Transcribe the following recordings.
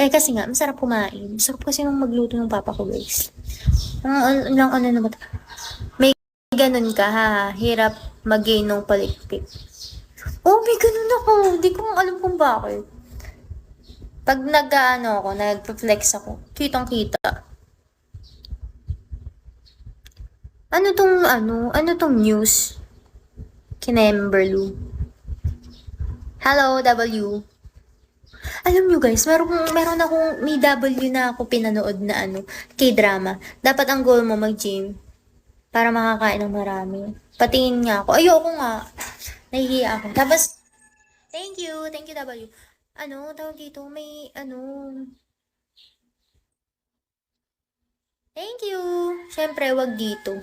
Kasi nga, masarap kumain. Masarap kasi nung magluto ng papa ko, guys. Ano na ba? May ganun ka, ha? Hirap mag-gain ng palikpik. Oh, may ganun ako. Hindi ko alam kung bakit. Pag ako, nag-flex ako, kitang-kita. Ano tong news? Kinemberlu. Hello, W. Alam nyo guys, may W na ako pinanood na K-drama. Dapat ang goal mo mag-gym para makakain ng marami. Patingin nga ako. Ayoko nga. Nahihiya ako. Tapos, thank you W. Tawag dito, thank you. Siyempre, wag dito.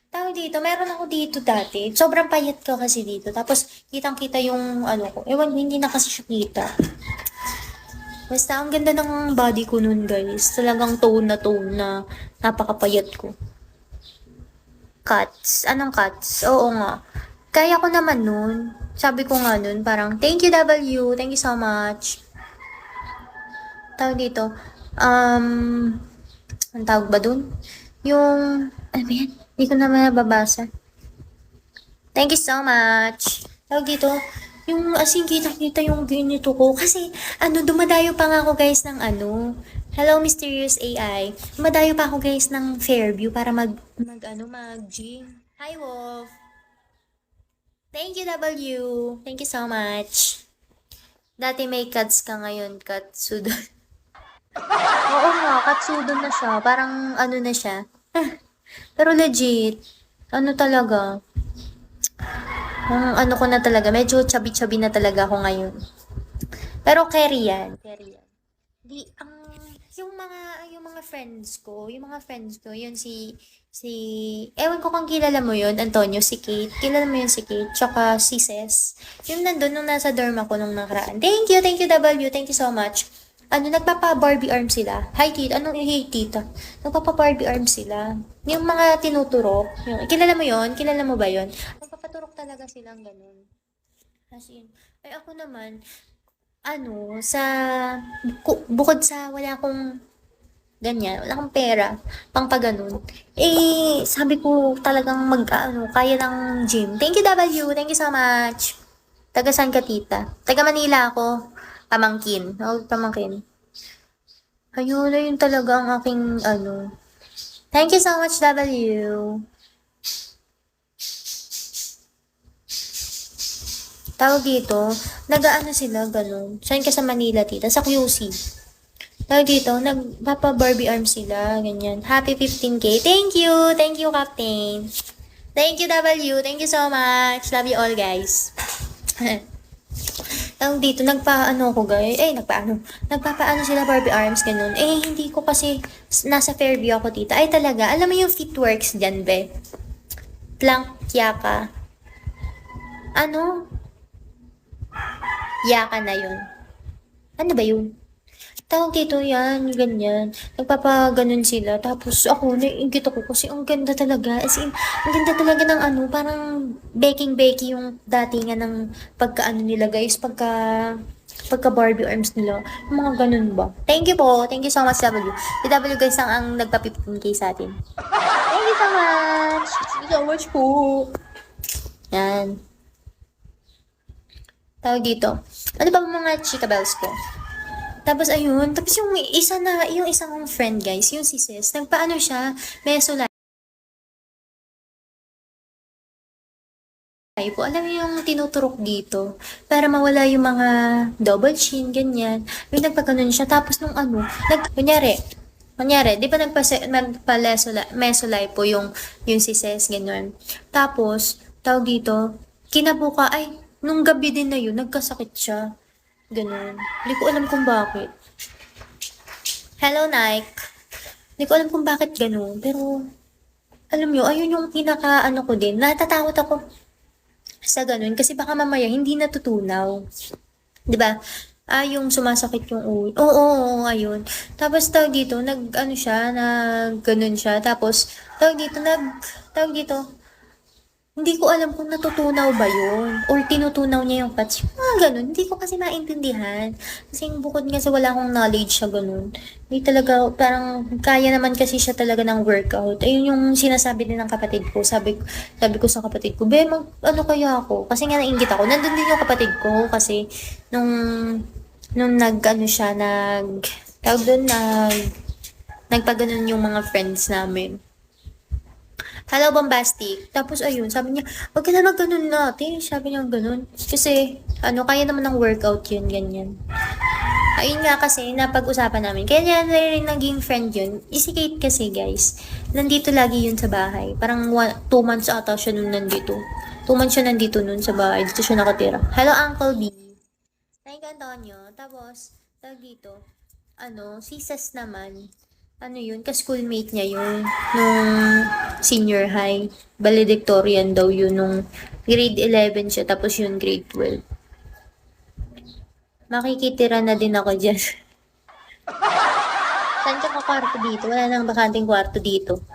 Tawag dito, meron ako dito dati. Sobrang payat ko kasi dito. Tapos, kitang-kita yung ko. Ewan, hindi na kasi siya kita. Basta, ang ganda ng body ko nun, guys. Talagang tone na napakapayat ko. Cuts. Anong cuts? Oo nga. Kaya ko naman nun. Sabi ko nga nun, parang, thank you, W. Thank you so much. Tawag dito, ang tawag ba dun? Yung, ano ba yan? Hindi ko naman nababasa. Thank you so much. Tawag dito, yung as in kita-kita yung ganito ko. Kasi, dumadayo pa nga ako guys ng Hello, Mysterious AI. Dumadayo pa ako guys ng Fairview para mag-gym. Hi, Wolf. Thank you, W. Thank you so much. Dati may cuts ka ngayon, Katsudon. Oo nga, Katsudon na siya. Parang na siya. Pero legit, talaga. Ang ko na talaga, medyo chubby-chubby na talaga ako ngayon. Pero carry yan. Di, yung mga friends ko, yun ewan ko kung kilala mo yun, Antonio, si Kate. Kilala mo yun si Kate, tsaka si Ces. Yung nandun, nung nasa dorm ako nung nakaraan. Thank you, W, thank you so much. Nagpapa-Barbie arm sila. Hi, Tita. Hey, Tita? Nagpapa-Barbie arm sila. Yung mga tinuturok. Kilala mo yon? Kilala mo ba yon? Nagpapaturok talaga silang ganun. As in, ay ako naman, sa, bukod sa wala akong ganyan, wala akong pera, pang paganon. Sabi ko talagang kaya ng gym. Thank you, W. Thank you so much. Taga saan ka, Tita? Taga Manila ako. Pamangkin. Pamangkin. Ayun talaga ang aking Thank you so much, W. Tawag dito, sila, ganun. Saan ka sa Manila, Tita? Sa QC. Tawag dito, nagpapa-Barbie arm sila, ganyan. Happy 15K. Thank you, Captain. Thank you, W. Thank you so much. Love you all, guys. Tawag dito, nagpapaano sila Barbie arms, ganun. Hindi ko kasi, nasa Fairview ako, Tita. Ay, talaga, alam mo yung Fitworks dyan, be? Plank Yaka. Yaka na yun. Ano ba yun? Tawag dito yan, ganyan. Nagpapaganon sila. Tapos ako, naiingit ako kasi ang ganda talaga. As in, ang ganda talaga ng parang baking yung datingan ng nila guys. Pagka Barbie arms nila. Yung mga ganun ba? Thank you po. Thank you so much, W. Si W guys ang nagpa 15K sa atin. Thank you so much. Thank you so much po. Yan. Tawag dito. Ano ba mga chika bells ko? Tapos ayun, tapos yung isang kong friend guys, yung si Sis, nagpaano siya, meso lipo. Alam mo yung tinuturok dito, para mawala yung mga double chin, ganyan. Yung nagpaganon siya, tapos kunyari, di ba meso lipo yung si Sis, ganyan. Tapos, tawag dito, nung gabi din na yun, nagkasakit siya. Ganun. Hindi ko alam kung bakit. Hello, Nike. Hindi ko alam kung bakit ganun. Pero, alam nyo, ayun yung ko din. Natatakot ako sa ganun. Kasi baka mamaya hindi natutunaw. Diba? Yung sumasakit yung ulo. Oo, ayun. Tapos, tawag dito, ganun siya. Tapos, tawag dito, Hindi ko alam kung natutunaw ba yun or tinutunaw niya yung patch. Yung mga ganun. Hindi ko kasi maintindihan. Kasi bukod nga sa wala akong knowledge sa ganun. Hindi talaga, parang kaya naman kasi siya talaga ng workout. Ayun yung sinasabi din ng kapatid ko. Sabi ko sa kapatid ko, be, ano kaya ako? Kasi nga nainggit ako. Nandun din yung kapatid ko kasi nung, nung ano siya, tawag doon, nagpaganon yung mga friends namin. Hello, bombastic. Tapos, ayun, sabi niya, wag ka na mag-ganun natin. Sabi niya, ganun. Kasi, kaya naman ng workout yun, ganyan. Ayun nga kasi, napag-usapan namin. Kaya niya na rin naging friend yun. Si Kate kasi, guys, nandito lagi yun sa bahay. Parang 2 months ata siya nun nandito. 2 months siya nandito nun sa bahay. Dito siya nakatira. Hello, Uncle B. Thank you, Antonio. Tapos, tawag dito, si Sas naman, yun, ka-schoolmate niya yun, nung senior high. Valedictorian daw yun, nung grade 11 siya, tapos yun grade 12. Makikitira na din ako dyan. Saan ka kwarto dito? Wala nang bakanting kwarto dito.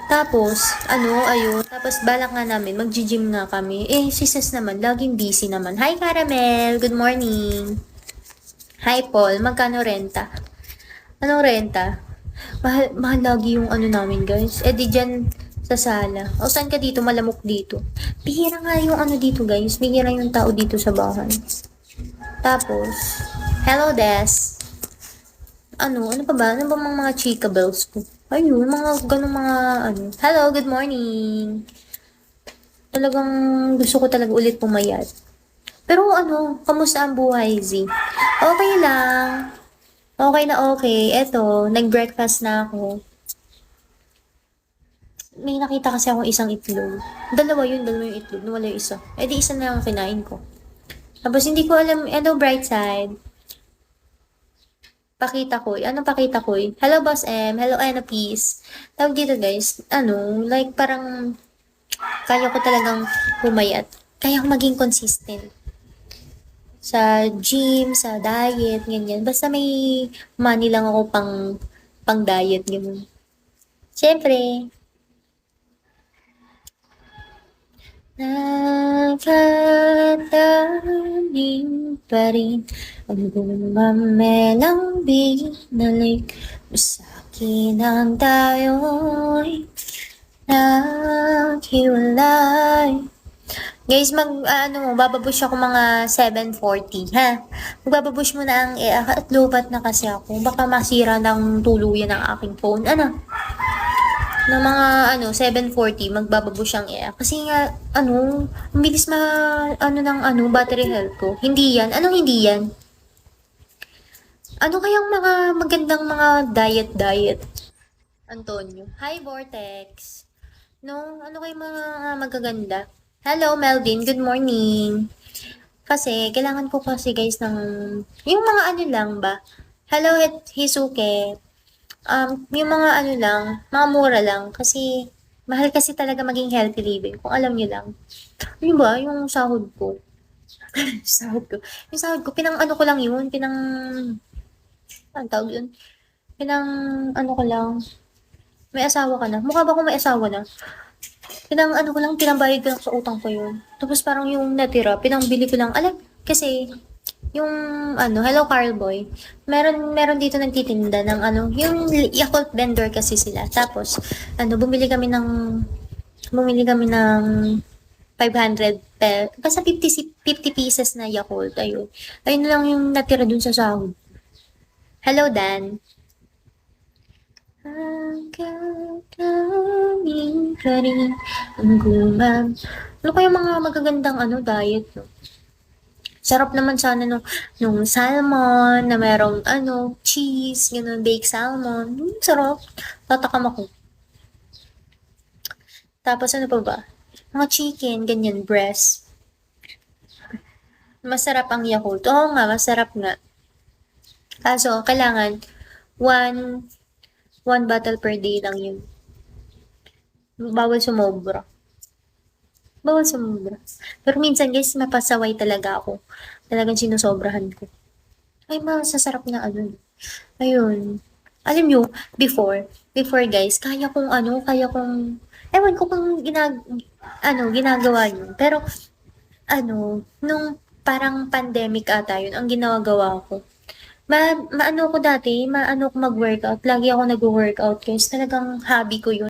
Tapos, ayun, tapos balak nga namin, mag-gym nga kami. Si Sas naman, laging busy naman. Hi, Caramel! Good morning! Hi, Paul! Magkano renta? Anong renta? Mahal lagi yung namin, guys. Di dyan sa sala. O, saan ka dito? Malamok dito. Bihira nga yung dito, guys. Bihira yung tao dito sa bahay. Tapos, hello, Des. Ano pa ba? Ano ba mga chika bells ko? Ayun, mga ganun mga Hello, good morning. Talagang gusto ko talaga ulit pumayat. Pero kamusta ang buhay, Z? Okay lang. Okay na okay. Eto, nag-breakfast na ako. May nakita kasi akong isang itlog. Dalawa yung itlog. Nawala yung isa. Di isa na lang ang kinain ko. Tapos hindi ko alam, bright side. Pakita ko. Anong pakita ko? Hello, Boss M. Hello, Anna Peace. Tawag dito, guys. Like parang kaya ko talagang pumayat. Kaya ko maging consistent. Sa gym, sa diet, ganyan. Basta may money lang ako pang diet, ganyan. Siyempre, nakatanim pa rin ang gumamelang binalik mo sa akin ang tayo'y naghiwalay. Guys, bababush ako mga 7:40, ha? Magbababush mo na ang at lobat na kasi ako. Baka masira ng tuluyan ang aking phone. ng mga 7:40 magbababush ang kasi nga ang bilis ng battery health ko. Hindi yan. Anong hindi yan? Ano kayang mga magandang mga diet, Antonio? Hi, Vortex. No, ano kayang mga magaganda? Hello, Melvin. Good morning. Kasi, kailangan ko kasi guys yung mga lang ba? Hello, Hisuke. Yung mga lang, mga mura lang. Kasi, mahal kasi talaga maging healthy living. Kung alam niyo lang. Yun ba? Yung sahod ko. sahod ko. Yung sahod ko, ko lang yun. Ang tawag yun? Ko lang. May asawa ka na. Mukha ba kung may asawa na? Ko lang, pinambayad ko lang sa utang ko yun. Tapos parang yung natira, pinambili ko lang. Alam, kasi, yung hello Carl Boy. Meron dito nagtitinda ng yung Yakult vendor kasi sila. Tapos bumili kami ng 500 basta 50 pieces na Yakult. Ayun lang yung natira dun sa sahod. Hello Dan. Hanggang ka rin ang ano kaya mga magagandang diet, no? Sarap naman sana nung salmon na merong cheese, ganun, baked salmon. Sarap. Tatakam ako. Tapos ano pa ba? Mga chicken, ganyan, breast. Masarap ang Yakult. Oo nga, masarap nga. Kaso, kailangan one bottle per day lang yun. Bawal sumobra. Pero minsan guys, mapasaway talaga ako. Talagang sinusobrahan ko. Ay, masasarap na Ayun. Alam nyo, before guys, kaya kong, ewan ko kung ginagawa yun. Pero nung parang pandemic ata yun, ang ginagawa ko, maano ko dati, maano ko mag-workout, lagi ako nagwo-workout guys, talagang hobby ko yun.